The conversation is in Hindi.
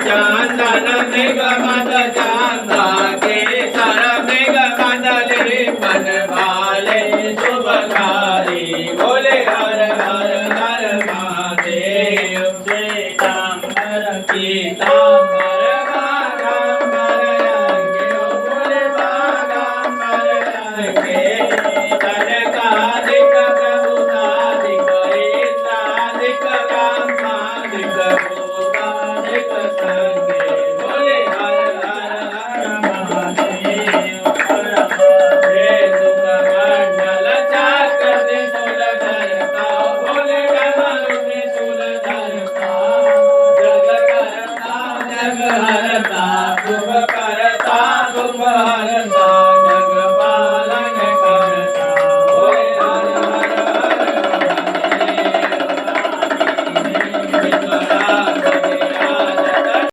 चंदन मृग मद चंदा केसर मृग मदले मन भाले शुभकारी बोले हर हर हर महादेव श्वेतांबर पीतांबर बागांबर अंगे बोले बागांबर अंगे तनकादिक प्रभुतादिक एतादिक कामादिक भोगादिक